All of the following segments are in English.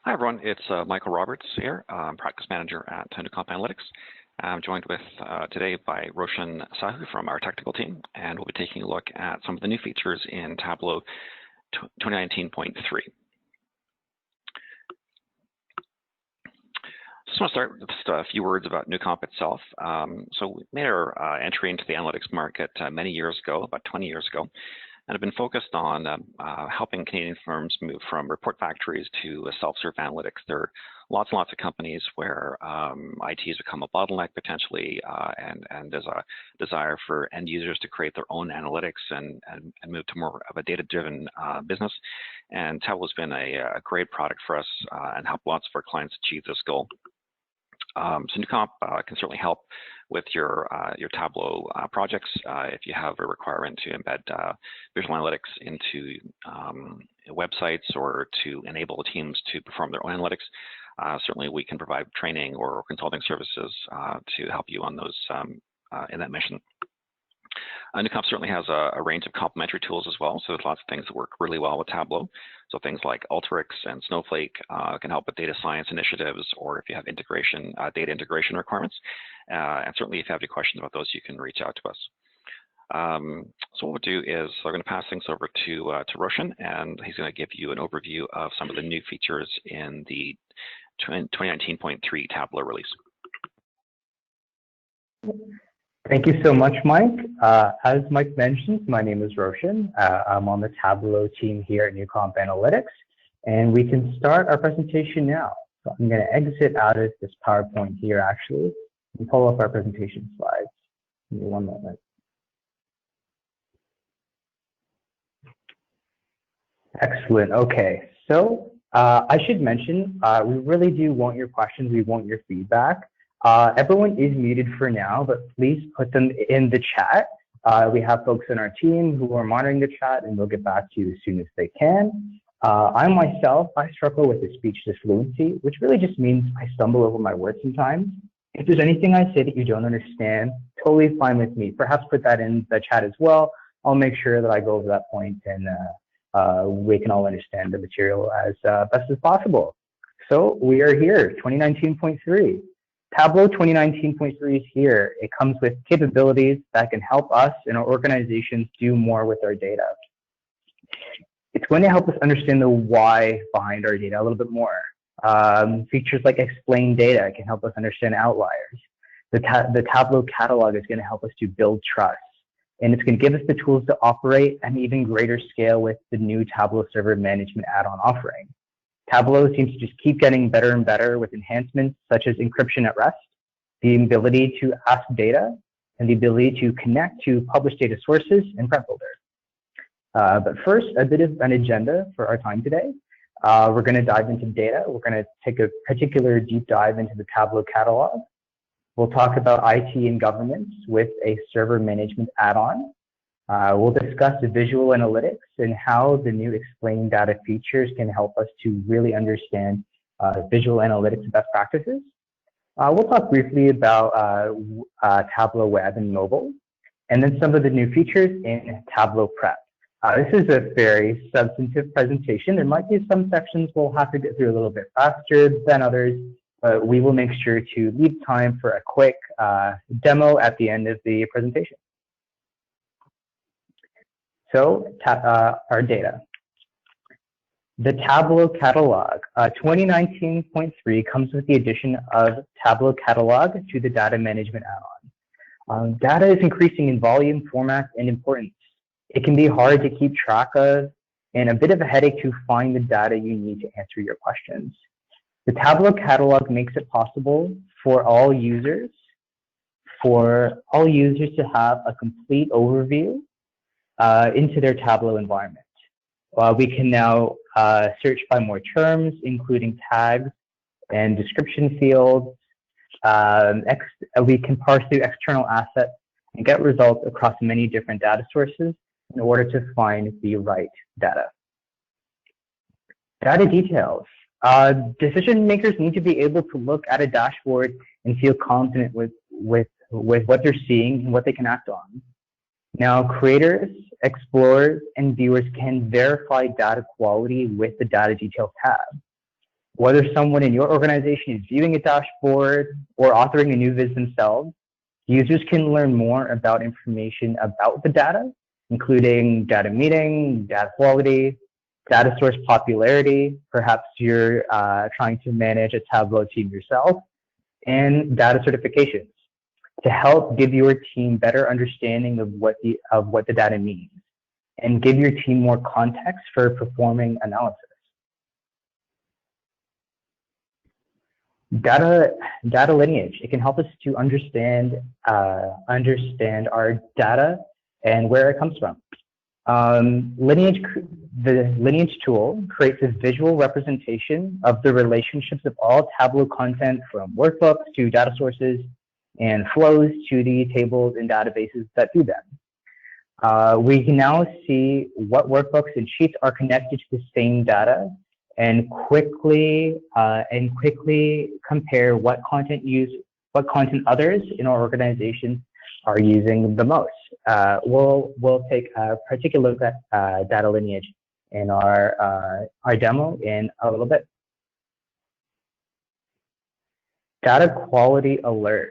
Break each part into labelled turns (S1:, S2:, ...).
S1: Hi everyone, it's Michael Roberts here. I'm Practice Manager at Newcomp Analytics. I'm joined with today by Roshan Sahu from our technical team, and we'll be taking a look at some of the new features in Tableau 2019.3. Just want to start with just a few words about Newcomp itself. So we made our entry into the analytics market many years ago, about 20 years ago, and have been focused on helping Canadian firms move from report factories to self-serve analytics. There are lots and lots of companies where IT has become a bottleneck potentially, and there's a desire for end users to create their own analytics and move to more of a data-driven business. And Tableau has been a great product for us and helped lots of our clients achieve this goal. So Newcomp can certainly help with your Tableau projects if you have a requirement to embed visual analytics into websites or to enable teams to perform their own analytics. Certainly we can provide training or consulting services to help you on those in that mission. Newcomp certainly has a range of complementary tools as well, so there's lots of things that work really well with Tableau. So things like Alteryx and Snowflake can help with data science initiatives, or if you have integration, data integration requirements. And certainly if you have any questions about those, you can reach out to us. So what we'll do is we're going to pass things over to Roshan, and he's going to give you an overview of some of the new features in the 2019.3 Tableau release.
S2: Thank you so much, Mike. As Mike mentioned, my name is Roshan. I'm on the Tableau team here at Newcomp Analytics, and we can start our presentation now. So I'm going to exit out of this PowerPoint here, actually, and pull up our presentation slides. Give me one moment. Excellent. Okay. So I should mention, we really do want your questions. We want your feedback. Everyone is muted for now, but please put them in the chat. We have folks in our team who are monitoring the chat, and they'll get back to you as soon as they can. I myself, I struggle with the speech disfluency, which really just means I stumble over my words sometimes. If there's anything I say that you don't understand, totally fine with me. Perhaps put that in the chat as well. I'll make sure that I go over that point and we can all understand the material as best as possible. So we are here, 2019.3. Tableau 2019.3 is here. It comes with capabilities that can help us and our organizations do more with our data. It's going to help us understand the why behind our data a little bit more. Features like explain data can help us understand outliers. The Tableau Catalog is going to help us to build trust. And it's going to give us the tools to operate at an even greater scale with the new Tableau Server Management add-on offering. Tableau seems to just keep getting better and better with enhancements such as encryption at rest, the ability to ask data, and the ability to connect to published data sources and Prep Builder. But first, a bit of an agenda for our time today. We're going to dive into data. We're going to take a particular deep dive into the Tableau Catalog. We'll talk about IT and governance with a server management add-on. We'll discuss the visual analytics and how the new explain data features can help us to really understand visual analytics best practices. We'll talk briefly about Tableau Web and Mobile, and then some of the new features in Tableau Prep. This is a very substantive presentation. There might be some sections we'll have to get through a little bit faster than others, but we will make sure to leave time for a quick demo at the end of the presentation. So our data. The Tableau Catalog 2019.3 comes with the addition of Tableau Catalog to the data management add-on. Data is increasing in volume, format, and importance. It can be hard to keep track of and a bit of a headache to find the data you need to answer your questions. The Tableau Catalog makes it possible for all users to have a complete overview into their Tableau environment. We can now search by more terms, including tags and description fields. We can parse through external assets and get results across many different data sources in order to find the right data. Data details. Decision makers need to be able to look at a dashboard and feel confident with what they're seeing and what they can act on. Now, creators, explorers, and viewers can verify data quality with the Data Details tab. Whether someone in your organization is viewing a dashboard or authoring a new viz themselves, users can learn more about information about the data, including data meeting, data quality, data source popularity. Perhaps you're trying to manage a Tableau team yourself, and data certifications to help give your team better understanding of what the data means and give your team more context for performing analysis. Data lineage. It can help us to understand our data and where it comes from. The lineage tool creates a visual representation of the relationships of all Tableau content, from workbooks to data sources and flows to the tables and databases that do them. We can now see what workbooks and sheets are connected to the same data, and quickly compare what content others in our organization are using the most. We'll take a particular look at data lineage in our demo in a little bit. Data quality alerts.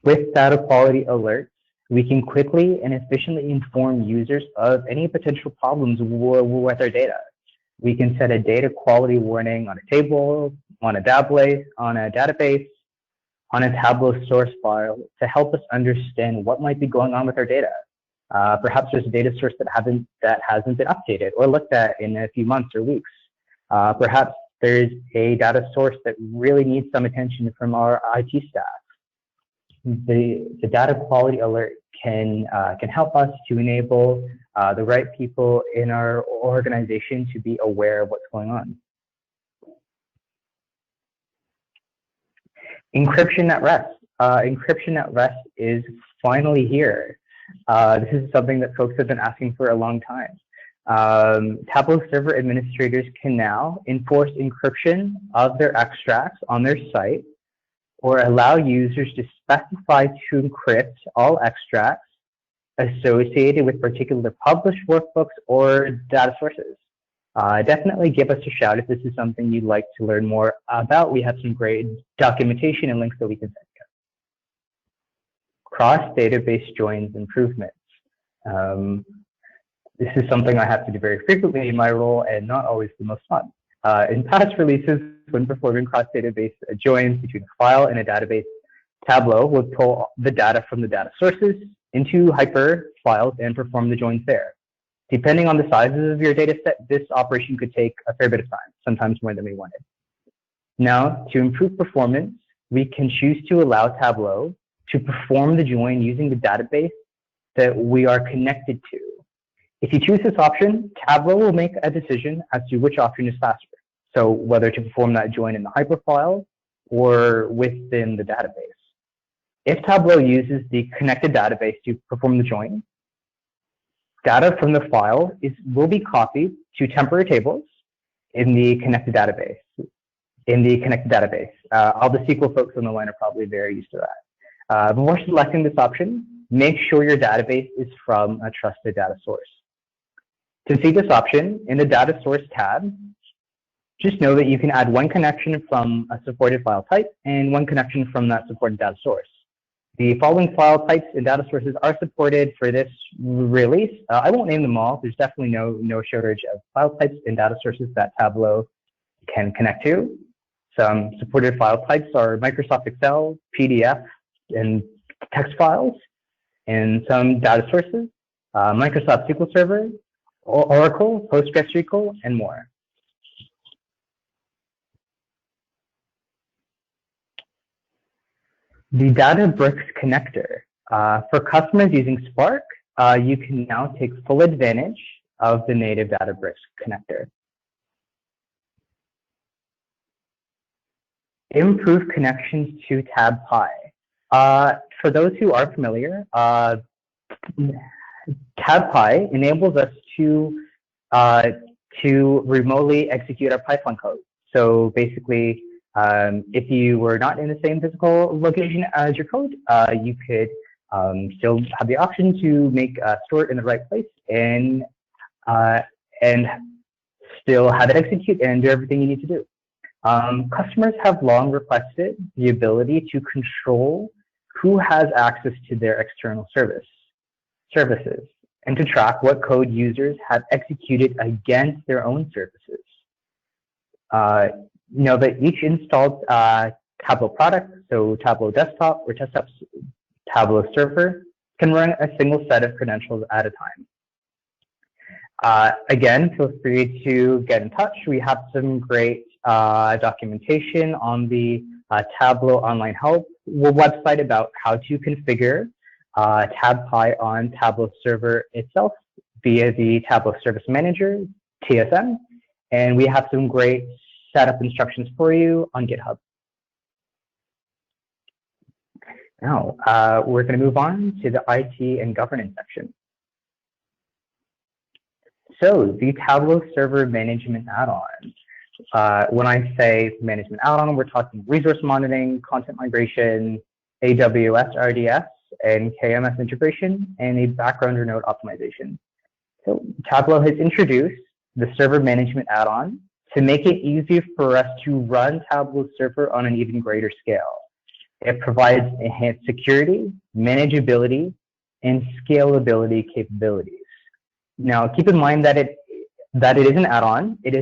S2: With data quality alerts, we can quickly and efficiently inform users of any potential problems with our data. We can set a data quality warning on a table, on a database, on a Tableau source file to help us understand what might be going on with our data. Perhaps there's a data source that hasn't been updated or looked at in a few months or weeks. Perhaps there's a data source that really needs some attention from our IT staff. The data quality alert can help us to enable the right people in our organization to be aware of what's going on. Encryption at rest. Encryption at rest is finally here. This is something that folks have been asking for a long time. Tableau server administrators can now enforce encryption of their extracts on their site, or allow users to specify to encrypt all extracts associated with particular published workbooks or data sources. Definitely give us a shout if this is something you'd like to learn more about. We have some great documentation and links that we can send you. Cross-database joins improvements. This is something I have to do very frequently in my role and not always the most fun. In past releases, when performing cross-database joins between a file and a database, Tableau will pull the data from the data sources into hyper files and perform the joins there. Depending on the sizes of your data set, this operation could take a fair bit of time, sometimes more than we wanted. Now, to improve performance, we can choose to allow Tableau to perform the join using the database that we are connected to. If you choose this option, Tableau will make a decision as to which option is faster. So whether to perform that join in the hyperfile or within the database. If Tableau uses the connected database to perform the join, data from the file will be copied to temporary tables in the connected database. All the SQL folks on the line are probably very used to that. Before selecting this option, make sure your database is from a trusted data source. To see this option, in the Data Source tab, just know that you can add one connection from a supported file type and one connection from that supported data source. The following file types and data sources are supported for this release. I won't name them all. There's definitely no shortage of file types and data sources that Tableau can connect to. Some supported file types are Microsoft Excel, PDF, and text files, and some data sources, Microsoft SQL Server, Oracle, PostgreSQL, and more. The Databricks connector. For customers using Spark, you can now take full advantage of the native Databricks connector. Improve connections to TabPy. For those who are familiar, TabPy enables us to remotely execute our Python code. So basically, if you were not in the same physical location as your code, you could still have the option to store it in the right place and still have it execute and do everything you need to do. Customers have long requested the ability to control who has access to their external services and to track what code users have executed against their own services. Know that each installed Tableau product, so Tableau Desktop or Tableau Server, can run a single set of credentials at a time. Again, feel free to get in touch. We have some great documentation on the Tableau Online Help website about how to configure TabPy on Tableau Server itself via the Tableau Service Manager, TSM, and we have some great setup instructions for you on GitHub. Now, we're going to move on to the IT and governance section. So the Tableau Server Management Add-on. When I say management add-on, we're talking resource monitoring, content migration, AWS RDS, and KMS integration, and a background or node optimization. So Tableau has introduced the Server Management Add-on to make it easier for us to run Tableau Server on an even greater scale. It provides enhanced security, manageability, and scalability capabilities. Now, keep in mind that it is an add-on. It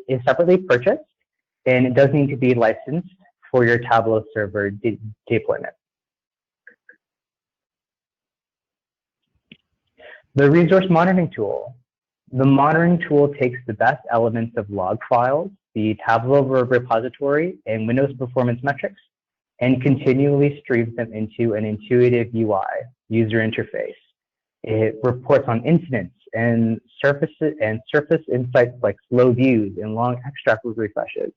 S2: is separately purchased, and it does need to be licensed for your Tableau Server deployment. The resource monitoring tool. The monitoring tool takes the best elements of log files, the Tableau repository, and Windows performance metrics, and continually streams them into an intuitive UI user interface. It reports on incidents and surface insights like slow views and long extract refreshes,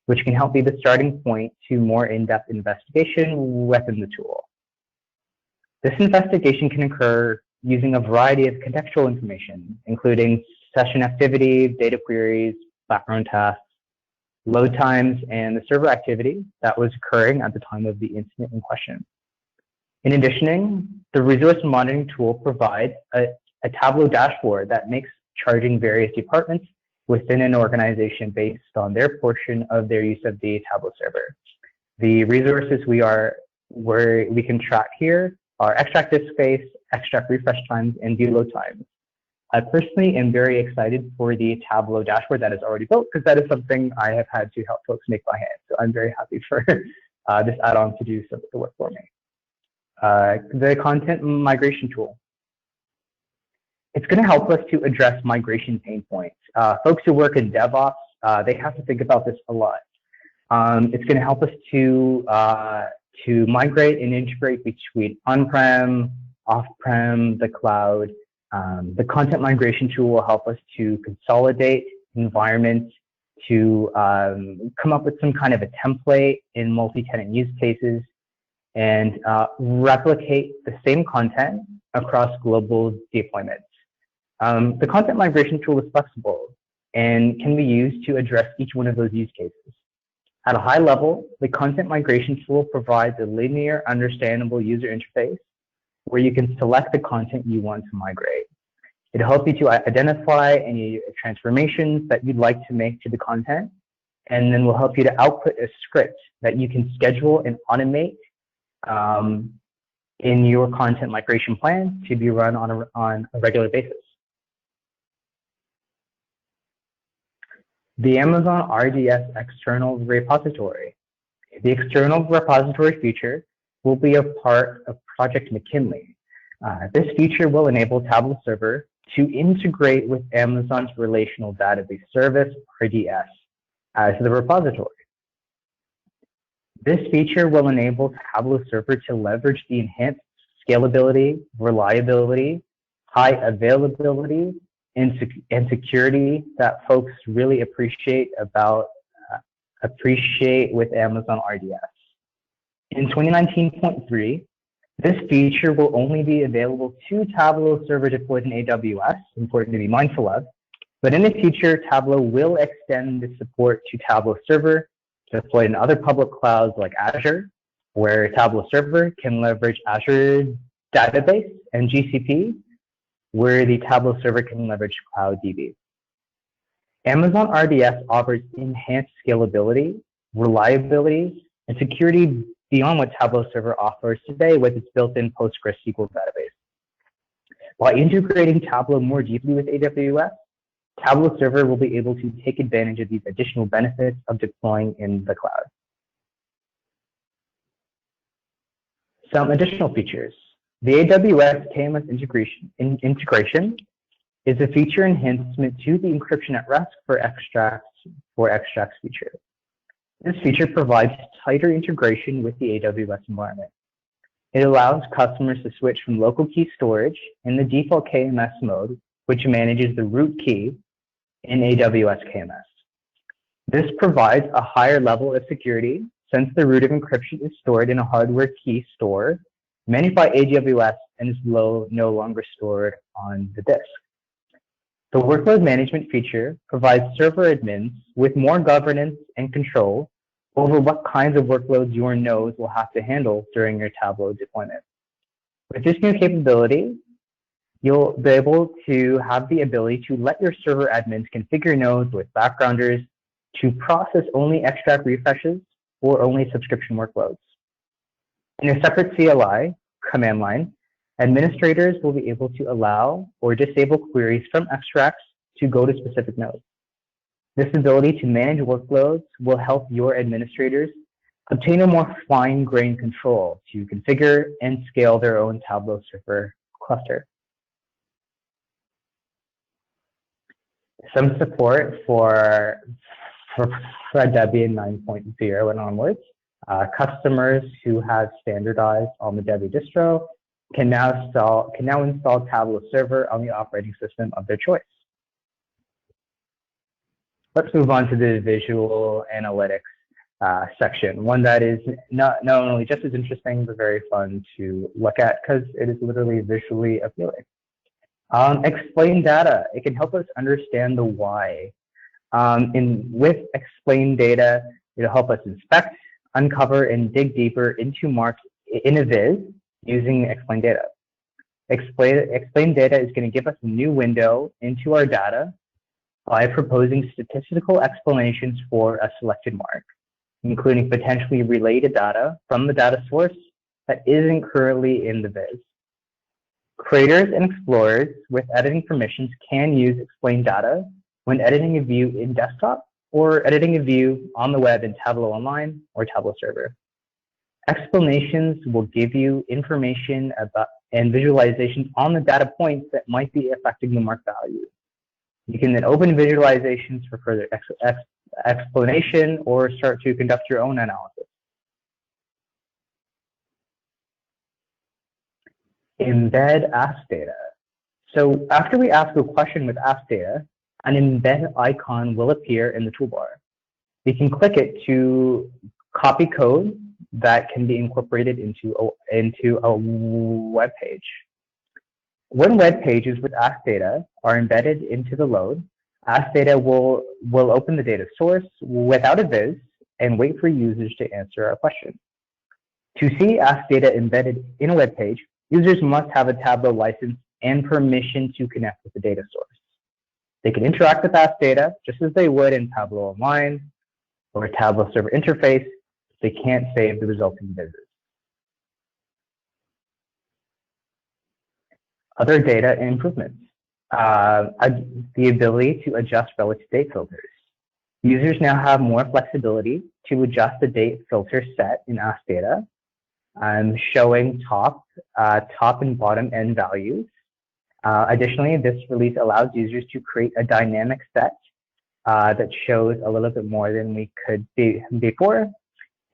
S2: which can help be the starting point to more in-depth investigation within the tool. This investigation can occur using a variety of contextual information, including session activity, data queries, background tasks, load times, and the server activity that was occurring at the time of the incident in question. In addition, the resource monitoring tool provides a Tableau dashboard that makes charging various departments within an organization based on their portion of their use of the Tableau server. The resources we can track here are extract disk space, extract refresh times, and view load times. I personally am very excited for the Tableau dashboard that is already built, because that is something I have had to help folks make by hand. So I'm very happy for this add-on to do some of the work for me. The content migration tool. It's going to help us to address migration pain points. Folks who work in DevOps, they have to think about this a lot. It's going to help us to migrate and integrate between on-prem, off-prem, the cloud. The content migration tool will help us to consolidate environments, to come up with some kind of a template in multi-tenant use cases, and replicate the same content across global deployments. The content migration tool is flexible and can be used to address each one of those use cases. At a high level, the content migration tool provides a linear, understandable user interface where you can select the content you want to migrate. It'll help you to identify any transformations that you'd like to make to the content, and then will help you to output a script that you can schedule and automate in your content migration plan to be run on a regular basis. The Amazon RDS external repository. The external repository feature will be a part of Project McKinley. This feature will enable Tableau Server to integrate with Amazon's Relational Database Service, RDS, as the repository. This feature will enable Tableau Server to leverage the enhanced scalability, reliability, high availability, and security that folks really appreciate with Amazon RDS. In 2019.3, this feature will only be available to Tableau Server deployed in AWS, important to be mindful of, but in the future, Tableau will extend the support to Tableau Server deployed in other public clouds like Azure, where Tableau Server can leverage Azure Database, and GCP, where the Tableau Server can leverage Cloud DB. Amazon RDS offers enhanced scalability, reliability, and security beyond what Tableau Server offers today with its built-in PostgreSQL database. By integrating Tableau more deeply with AWS, Tableau Server will be able to take advantage of these additional benefits of deploying in the cloud. Some additional features. The AWS KMS integration is a feature enhancement to the encryption at rest for extracts feature. This feature provides tighter integration with the AWS environment. It allows customers to switch from local key storage in the default KMS mode, which manages the root key in AWS KMS. This provides a higher level of security since the root of encryption is stored in a hardware key store managed by AWS and is no longer stored on the disk. The workload management feature provides server admins with more governance and control over what kinds of workloads your nodes will have to handle during your Tableau deployment. With this new capability, you'll be able to have the ability to let your server admins configure nodes with backgrounders to process only extract refreshes or only subscription workloads. In a separate CLI command line, administrators will be able to allow or disable queries from extracts to go to specific nodes. This ability to manage workloads will help your administrators obtain a more fine-grained control to configure and scale their own Tableau server cluster. Some support for Debian 9.0 and onwards. Customers who have standardized on the Debian distro can now install Tableau Server on the operating system of their choice. Let's move on to the visual analytics section, one that is not only just as interesting, but very fun to look at because it is literally visually appealing. Explain data. It can help us understand the why. With explain data, it'll help us inspect, uncover, and dig deeper into marks in a viz using explain data. Explain data is going to give us a new window into our data by proposing statistical explanations for a selected mark, including potentially related data from the data source that isn't currently in the viz. Creators and explorers with editing permissions can use explain data when editing a view in desktop or editing a view on the web in Tableau Online or Tableau Server. Explanations will give you information about and visualizations on the data points that might be affecting the mark value. You can then open visualizations for further explanation or start to conduct your own analysis. Embed Ask Data. So after we ask a question with Ask Data, an embed icon will appear in the toolbar. We can click it to copy code that can be incorporated into a web page. When web pages with Ask Data are embedded into the load, Ask Data will open the data source without a viz and wait for users to answer a question. To see Ask Data embedded in a web page, users must have a Tableau license and permission to connect with the data source. They can interact with Ask Data just as they would in Tableau Online or a Tableau Server interface. They can't save the resulting vizes. Other data improvements. The ability to adjust relative date filters. Users now have more flexibility to adjust the date filter set in Ask Data, showing top and bottom end values. Additionally, this release allows users to create a dynamic set that shows a little bit more than we could before,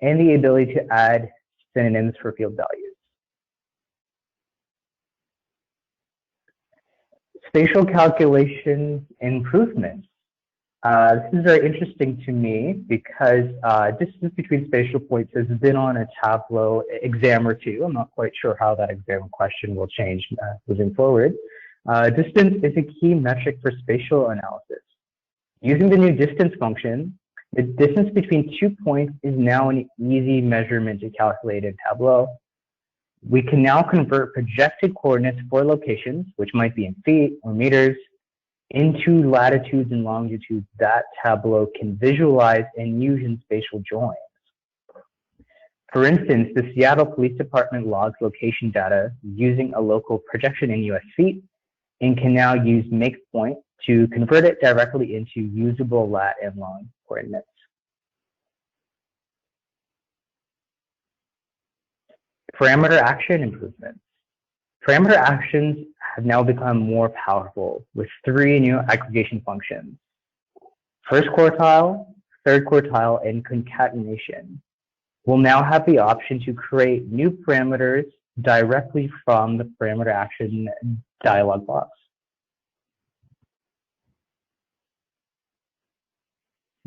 S2: and the ability to add synonyms for field values. Spatial calculation improvements. This is very interesting to me because distance between spatial points has been on a Tableau exam or two. I'm not quite sure how that exam question will change moving forward. Distance is a key metric for spatial analysis. Using the new distance function, the distance between 2 points is now an easy measurement to calculate in Tableau. We can now convert projected coordinates for locations, which might be in feet or meters, into latitudes and longitudes that Tableau can visualize and use in spatial joins. For instance, the Seattle Police Department logs location data using a local projection in US feet and can now use MakePoint to convert it directly into usable lat and long coordinates. Parameter action improvements. Parameter actions have now become more powerful with 3 new aggregation functions: first quartile, third quartile, and concatenation. We'll now have the option to create new parameters directly from the parameter action dialog box.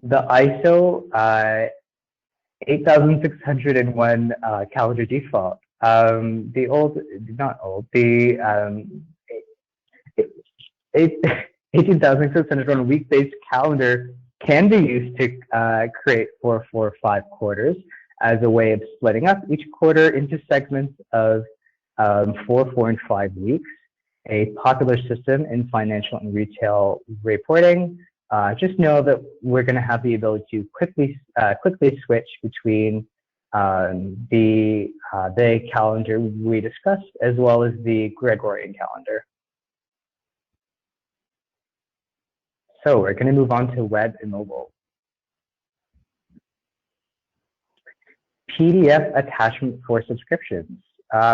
S2: The ISO 8601 calendar default. The old, not old, the 18,601 week-based calendar can be used to create 4, 4, 5 quarters as a way of splitting up each quarter into segments of 4, 4, and 5 weeks. A popular system in financial and retail reporting. Just know that we're going to have the ability to quickly switch between the calendar we discussed as well as the Gregorian calendar. So we're going to move on to web and mobile. PDF attachment for subscriptions.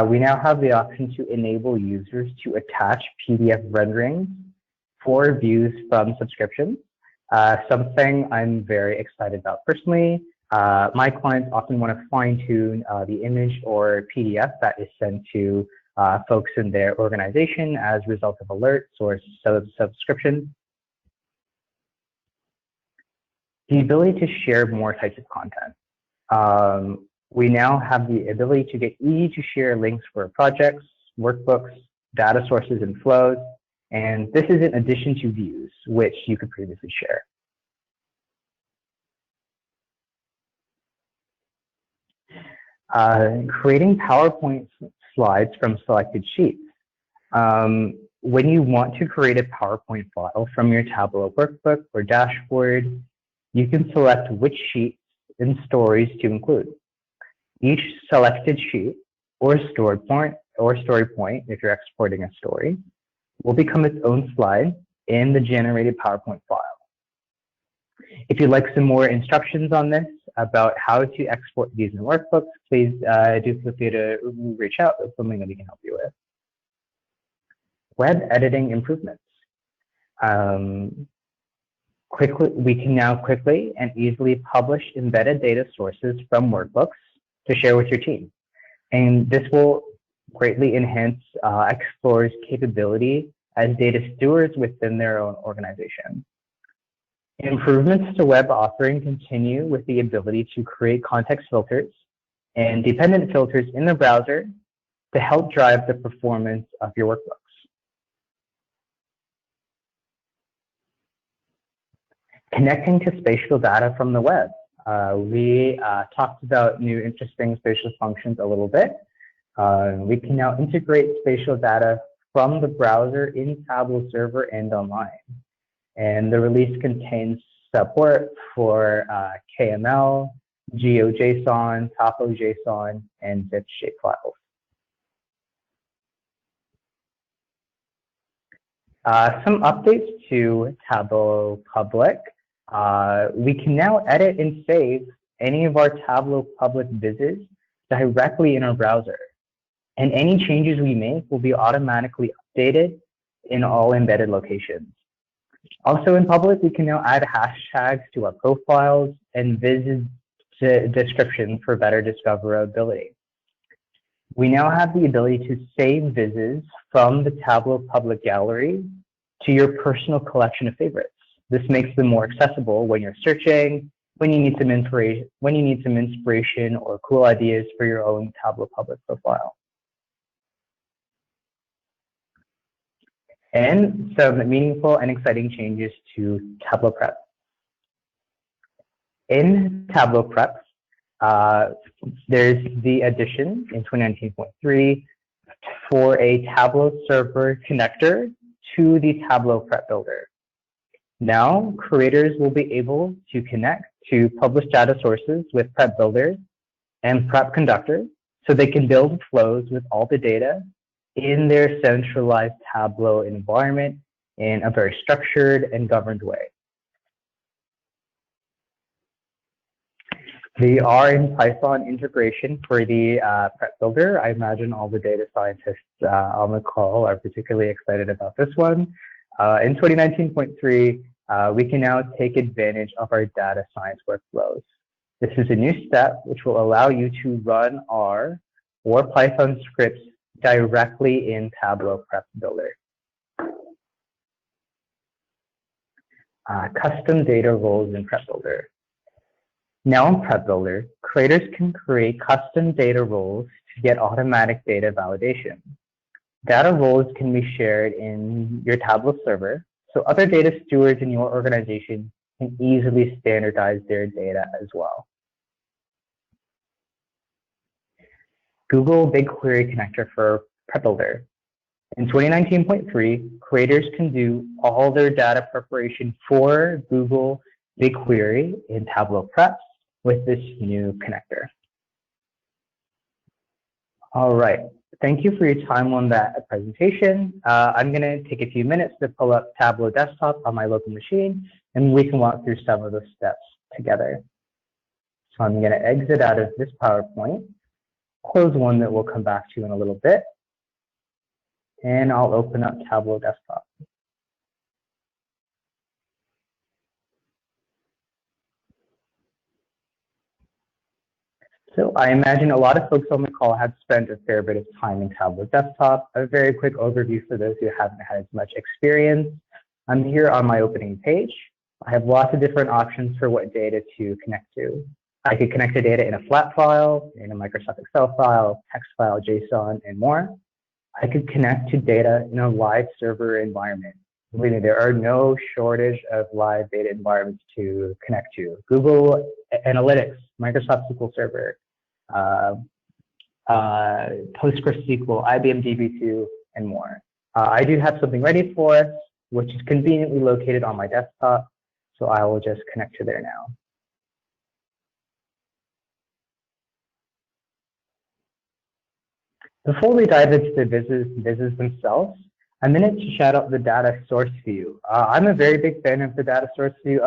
S2: We now have the option to enable users to attach PDF renderings for views from subscriptions. Something I'm very excited about personally. My clients often want to fine-tune the image or PDF that is sent to folks in their organization as a result of alerts or subscriptions. The ability to share more types of content. We now have the ability to get easy to share links for projects, workbooks, data sources, and flows. And this is in addition to views, which you could previously share. Creating PowerPoint slides from selected sheets. When you want to create a PowerPoint file from your Tableau workbook or dashboard, you can select which sheets and stories to include. Each selected sheet or story point, if you're exporting a story, will become its own slide in the generated PowerPoint file. If you'd like some more instructions on this about how to export these in workbooks, please do feel free to reach out. It's something that we can help you with. Web editing improvements. We can now quickly and easily publish embedded data sources from workbooks to share with your team. And this will greatly enhance Explorer's capability as data stewards within their own organization. Improvements to web authoring continue with the ability to create context filters and dependent filters in the browser to help drive the performance of your workbooks. Connecting to spatial data from the web. We talked about new interesting spatial functions a little bit. We can now integrate spatial data from the browser in Tableau server and online. And the release contains support for KML, GeoJSON, TopoJSON, and zip shapefiles. Some updates to Tableau Public. We can now edit and save any of our Tableau Public vizzes directly in our browser. And any changes we make will be automatically updated in all embedded locations. Also in public, we can now add hashtags to our profiles and viz description for better discoverability. We now have the ability to save vizzes from the Tableau Public Gallery to your personal collection of favorites. This makes them more accessible when you're searching, when you need some inspiration or cool ideas for your own Tableau Public profile. And some meaningful and exciting changes to Tableau Prep. In Tableau Prep, there's the addition in 2019.3 for a Tableau server connector to the Tableau Prep Builder. Now, creators will be able to connect to published data sources with Prep Builder and Prep Conductor so they can build flows with all the data in their centralized Tableau environment in a very structured and governed way. The R and Python integration for the Prep Builder, I imagine all the data scientists on the call are particularly excited about this one. In 2019.3, we can now take advantage of our data science workflows. This is a new step which will allow you to run R or Python scripts directly in Tableau Prep Builder. Custom data roles in Prep Builder. Now in Prep Builder, creators can create custom data roles to get automatic data validation. Data roles can be shared in your Tableau server, so other data stewards in your organization can easily standardize their data as well. Google BigQuery connector for Prep Builder. In 2019.3, creators can do all their data preparation for Google BigQuery in Tableau Prep with this new connector. All right, thank you for your time on that presentation. I'm gonna take a few minutes to pull up Tableau Desktop on my local machine, and we can walk through some of those steps together. So I'm gonna exit out of this PowerPoint, close one that we'll come back to in a little bit, and I'll open up Tableau Desktop. So I imagine a lot of folks on the call have spent a fair bit of time in Tableau Desktop. A very quick overview for those who haven't had as much experience. I'm here on my opening page. I have lots of different options for what data to connect to. I could connect to data in a flat file, in a Microsoft Excel file, text file, JSON, and more. I could connect to data in a live server environment. Believe me, there are no shortage of live data environments to connect to. Google Analytics, Microsoft SQL Server, PostgreSQL, IBM DB2, and more. I do have something ready for us, which is conveniently located on my desktop, so I will just connect to there now. Before we dive into the vizzes themselves, I'm going to shout out the data source view. I'm a very big fan of the data source view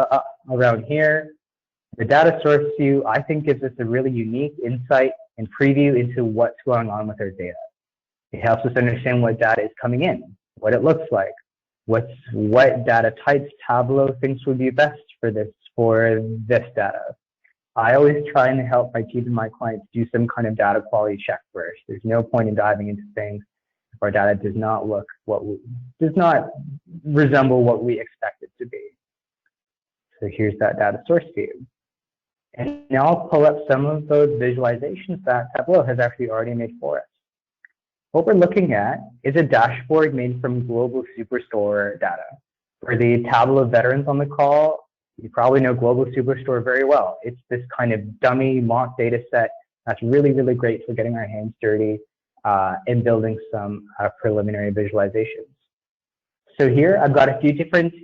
S2: around here. The data source view, I think, gives us a really unique insight and preview into what's going on with our data. It helps us understand what data is coming in, what it looks like, what data types Tableau thinks would be best for this data. I always try and help my team and my clients do some kind of data quality check first. There's no point in diving into things if our data does not resemble what we expect it to be. So here's that data source view. And now I'll pull up some of those visualizations that Tableau has actually already made for us. What we're looking at is a dashboard made from Global Superstore data. For the Tableau veterans on the call, you probably know Global Superstore very well. It's this kind of dummy mock data set that's really, really great for getting our hands dirty and building some preliminary visualizations. So here I've got a few different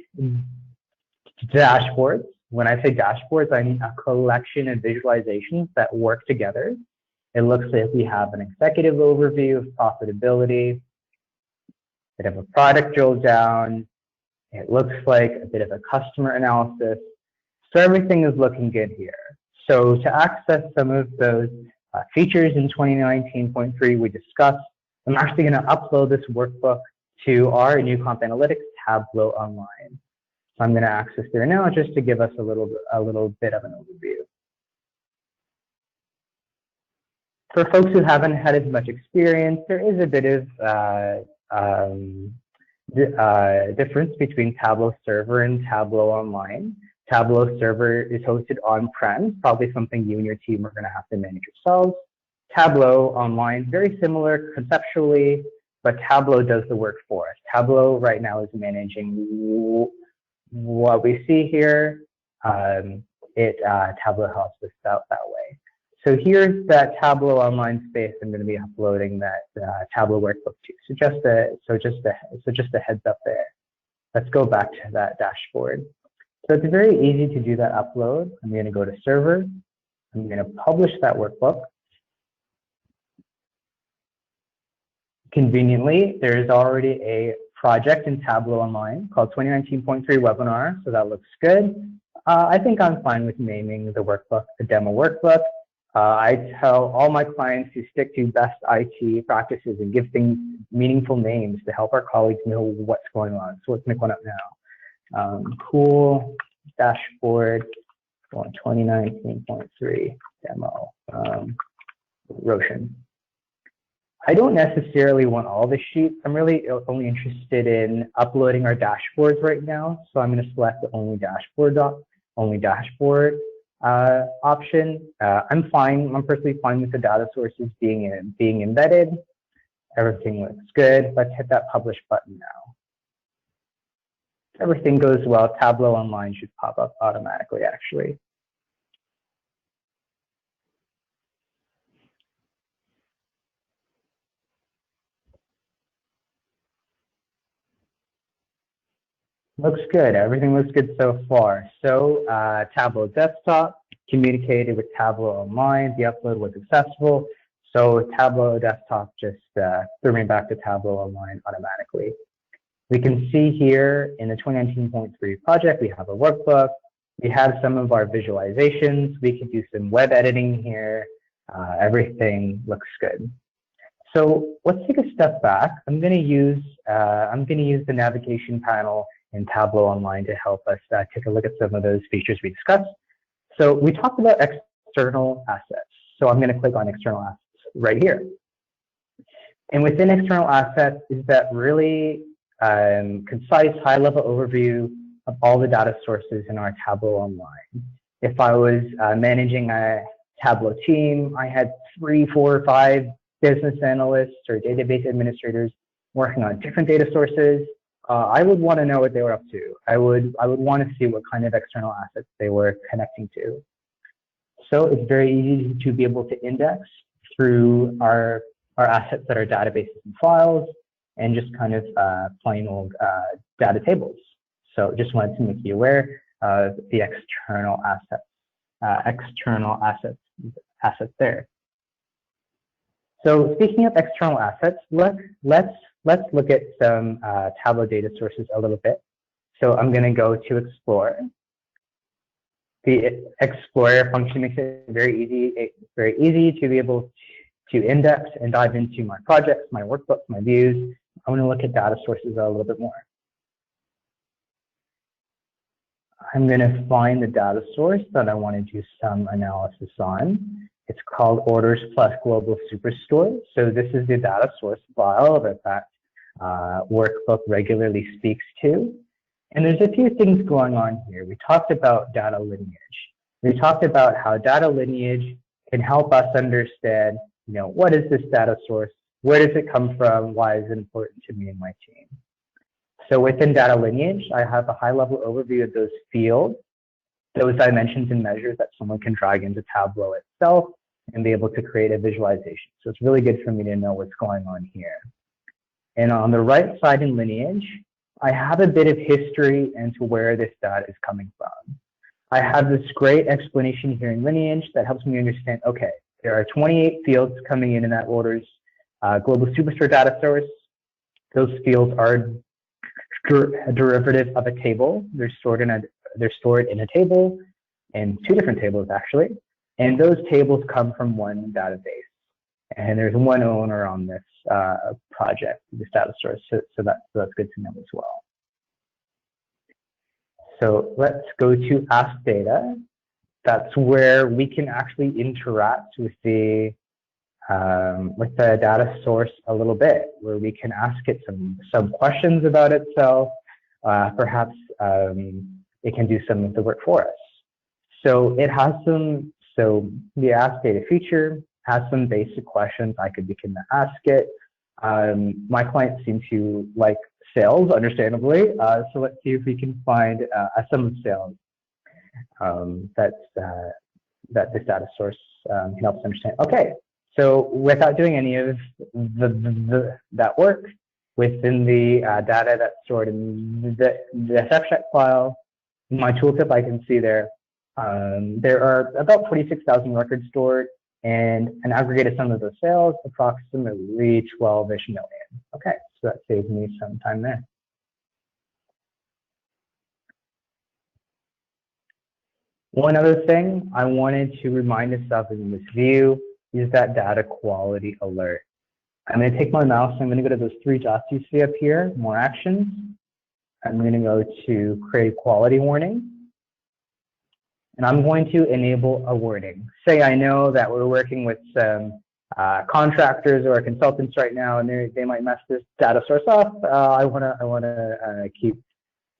S2: dashboards. When I say dashboards, I mean a collection of visualizations that work together. It looks like we have an executive overview of profitability, a bit of a product drill down. It looks like a bit of a customer analysis. So everything is looking good here. So to access some of those features in 2019.3 we discussed, I'm actually going to upload this workbook to our new Comp Analytics Tableau Online. So I'm going to access there now just to give us a little bit of an overview. For folks who haven't had as much experience, there is a bit of difference between Tableau Server and Tableau Online. Tableau Server is hosted on-prem, probably something you and your team are going to have to manage yourselves. Tableau Online, very similar conceptually, but Tableau does the work for us. Tableau right now is managing what we see here. Tableau helps us out that way. So here's that Tableau Online space I'm going to be uploading that Tableau workbook to. So just a heads up there. let's go back to that dashboard. So it's very easy to do that upload. I'm going to go to server. I'm going to publish that workbook. Conveniently, there is already a project in Tableau Online called 2019.3 webinar, so that looks good. I think I'm fine with naming the workbook the demo workbook. I tell all my clients to stick to best IT practices and give things meaningful names to help our colleagues know what's going on. So let's make one up now. Cool dashboard for 2019.3 demo, Roshan. I don't necessarily want all the sheets. I'm really only interested in uploading our dashboards right now. So I'm going to select the only dashboard option. I'm fine. I'm personally fine with the data sources being embedded. Everything looks good. Let's hit that publish button now. If everything goes well, Tableau Online should pop up automatically, actually. Looks good. Everything looks good so far. So Tableau Desktop communicated with Tableau Online. The upload was successful. So Tableau Desktop just threw me back to Tableau Online automatically. We can see here in the 2019.3 project, we have a workbook. We have some of our visualizations. We can do some web editing here. Everything looks good. So let's take a step back. I'm going to use the navigation panel in Tableau Online to help us take a look at some of those features we discussed. So we talked about external assets. So I'm going to click on external assets right here. And within external assets is that really concise, high-level overview of all the data sources in our Tableau Online. If I was managing a Tableau team, I had 3, 4, 5 business analysts or database administrators working on different data sources. I would want to know what they were up to. I would want to see what kind of external assets they were connecting to. So it's very easy to be able to index through our assets that are databases and files and just kind of plain old data tables. So just wanted to make you aware of the external assets there. So speaking of external assets, let's look at some Tableau data sources a little bit. So I'm going to go to Explore. The Explorer function makes it very easy to be able to index and dive into my projects, my workbooks, my views. I want to look at data sources a little bit more. I'm going to find the data source that I want to do some analysis on. It's called Orders plus Global Superstore. So this is the data source file that workbook regularly speaks to. And there's a few things going on here. We talked about data lineage. We talked about how data lineage can help us understand, what is this data source? Where does it come from? Why is it important to me and my team? So within data lineage, I have a high-level overview of those fields, those dimensions and measures that someone can drag into Tableau itself and be able to create a visualization. So it's really good for me to know what's going on here. And on the right side in lineage, I have a bit of history into where this data is coming from. I have this great explanation here in lineage that helps me understand, okay, there are 28 fields coming in that Orders Global Superstore data source. Those fields are a derivative of a table. They're stored in a table, in 2 different tables actually, and those tables come from one database. And there's one owner on this project, this data source, so that's good to know as well. So let's go to Ask Data. That's where we can actually interact with the data source a little bit, where we can ask it some questions about itself. Perhaps it can do some of the work for us. So it has the Ask Data feature has some basic questions I could begin to ask it. My clients seem to like sales, understandably. So let's see if we can find a sum of sales that this data source can help us understand. Okay, so without doing any of that work, within the data that's stored in the FFcheck file. In my tooltip, I can see there are about 46,000 records stored, and an aggregated sum of those sales, approximately 12-ish million. Okay, so that saves me some time there. One other thing I wanted to remind us of in this view is that data quality alert. I'm going to take my mouse, I'm going to go to those three dots you see up here, more actions. I'm going to go to create quality warning. And I'm going to enable a warning. Say I know that we're working with some contractors or consultants right now, and they might mess this data source up. I want to keep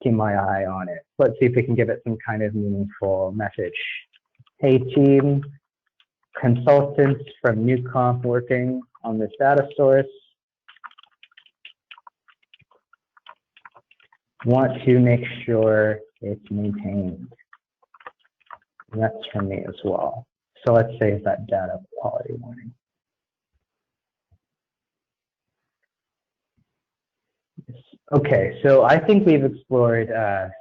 S2: my eye on it. Let's see if we can give it some kind of meaningful message. Hey team, consultants from NewComp working on this data source. Want to make sure it's maintained. And that's from me as well. So let's save that data quality warning. Okay, so I think we've explored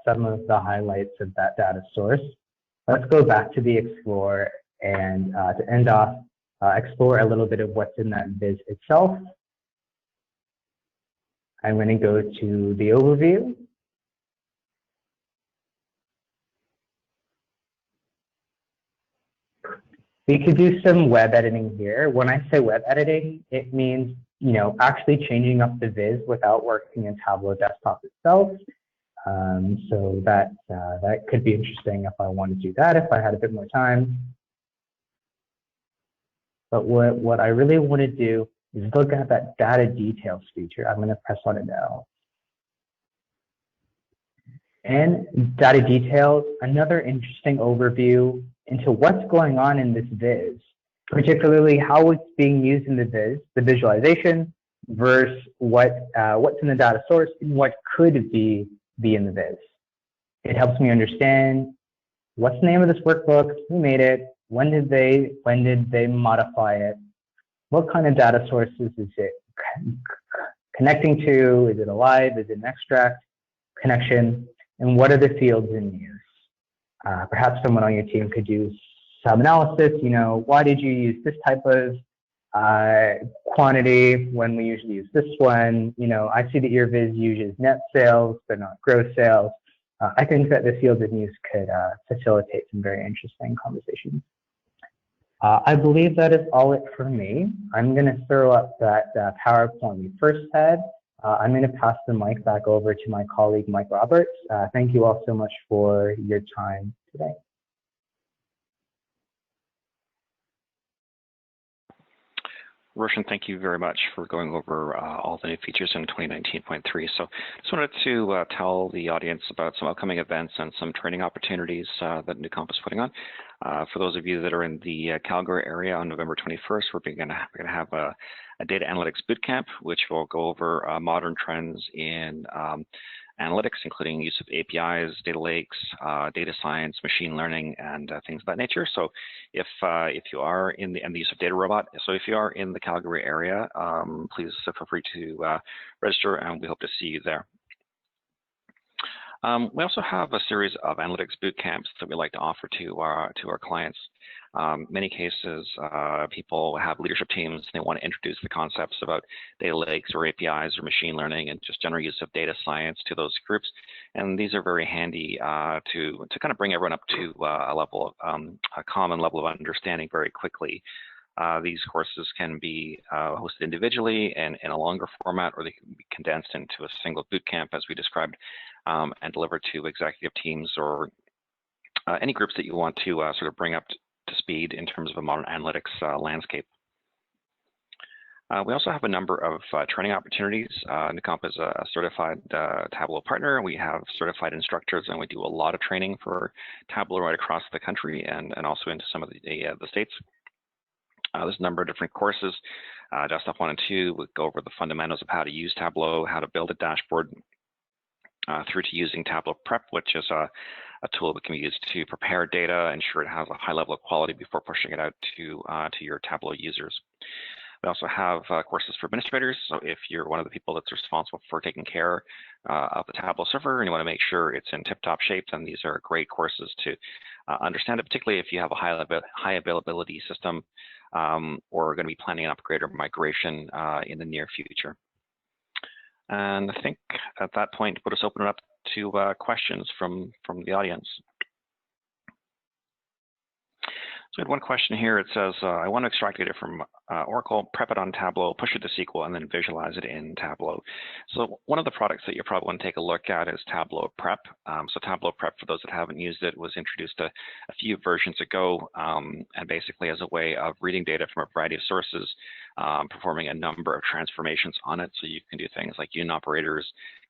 S2: some of the highlights of that data source. Let's go back to the Explorer and to end off, explore a little bit of what's in that viz itself. I'm going to go to the overview. We could do some web editing here. When I say web editing, it means, you know, actually changing up the viz without working in Tableau Desktop itself. So that could be interesting if I want to do that, if I had a bit more time. But what I really want to do is look at that data details feature. I'm going to press on it now. And data details, another interesting overview into what's going on in this viz, particularly how it's being used in the viz, the visualization, versus what's in the data source and what could be in the viz. It helps me understand what's the name of this workbook, who made it, when did they modify it, what kind of data sources is it connecting to, is it alive, is it an extract connection, and what are the fields in use. Perhaps someone on your team could do some analysis, you know, why did you use this type of quantity when we usually use this one? You know, I see that your viz uses net sales, but not gross sales. I think that the fields in use could facilitate some very interesting conversations. I believe that is all it for me. I'm going to throw up that PowerPoint we first had. I'm going to pass the mic back over to my colleague, Mike Roberts. Thank you all so much for your time today.
S1: Roshan, thank you very much for going over all the new features in 2019.3. So just wanted to tell the audience about some upcoming events and some training opportunities that NewComp is putting on. For those of you that are in the Calgary area on November 21st, we're going to have a data analytics bootcamp, which will go over modern trends in analytics, including use of APIs, data lakes, data science, machine learning, and things of that nature. So if you are in the use of Data Robot, so if you are in the Calgary area, please feel free to register, and we hope to see you there. We also have a series of analytics boot camps that we like to offer to our clients. Many cases, people have leadership teams. They want to introduce the concepts about data lakes or APIs or machine learning and just general use of data science to those groups. And these are very handy to kind of bring everyone up to a level of a common level of understanding very quickly. These courses can be hosted individually and in a longer format, or they can be condensed into a single boot camp, as we described, and delivered to executive teams or any groups that you want to sort of bring up to speed in terms of a modern analytics landscape. We also have a number of training opportunities. NewComp is a certified Tableau partner. We have certified instructors, and we do a lot of training for Tableau right across the country and also into some of the states. There's a number of different courses. Desktop 1 and 2 would go over the fundamentals of how to use Tableau, how to build a dashboard, through to using Tableau Prep, which is a tool that can be used to prepare data, ensure it has a high level of quality before pushing it out to your Tableau users. We also have courses for administrators. So if you're one of the people that's responsible for taking care of the Tableau server and you want to make sure it's in tip-top shape, then these are great courses to understand it, particularly if you have a high availability system or are going to be planning an upgrade or migration in the near future. And I think at that point, we'll just open it up to questions from the audience. So we had one question here. It says, I want to extract data from Oracle, prep it on Tableau, push it to SQL, and then visualize it in Tableau. So one of the products that you probably want to take a look at is Tableau Prep. So Tableau Prep, for those that haven't used it, was introduced a few versions ago, and basically as a way of reading data from a variety of sources, performing a number of transformations on it. So you can do things like union operators,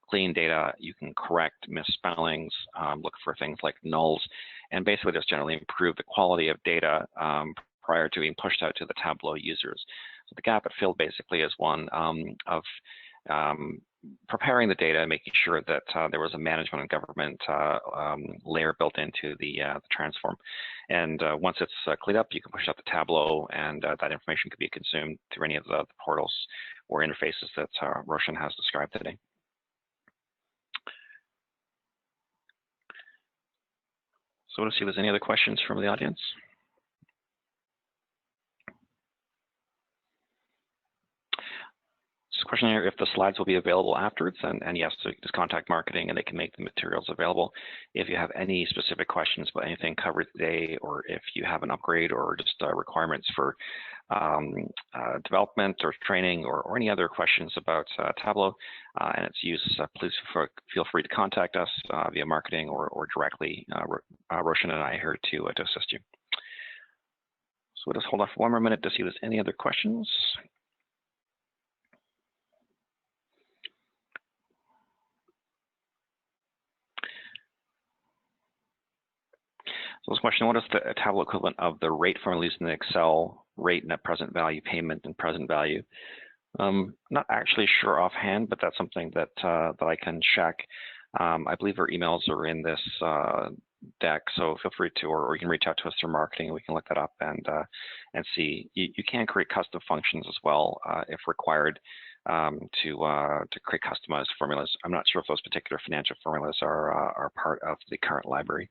S1: clean data, you can correct misspellings, look for things like nulls, and basically just generally improve the quality of data prior to being pushed out to the Tableau users. So the gap it filled basically is one of preparing the data, making sure that there was a management and government layer built into the transform. And once it's cleaned up, you can push it up to Tableau, and that information could be consumed through any of the portals or interfaces that Roshan has described today. So let's see if there's any other questions from the audience. This question here, if the slides will be available afterwards, and yes, so just contact marketing and they can make the materials available. If you have any specific questions about anything covered today, or if you have an upgrade or just requirements for development or training or any other questions about Tableau and its use, please feel free to contact us via marketing or directly. Roshan and I are here to assist you. So we'll just hold off for one more minute to see if there's any other questions. So this question, what is the Tableau equivalent of the rate formula used in the Excel, rate, net present value, payment, and present value? Not actually sure offhand, but that's something that I can check. I believe our emails are in this deck, so feel free to, or you can reach out to us through marketing. We can look that up and see. You can create custom functions as well if required to create customized formulas. I'm not sure if those particular financial formulas are part of the current library.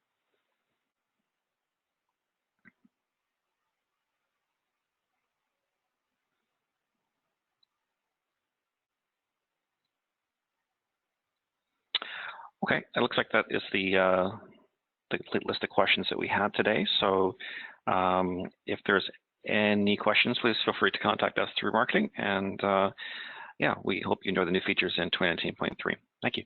S1: Okay, it looks like that is the complete list of questions that we had today. So if there's any questions, please feel free to contact us through marketing. And yeah, we hope you enjoy the new features in 2019.3. Thank you.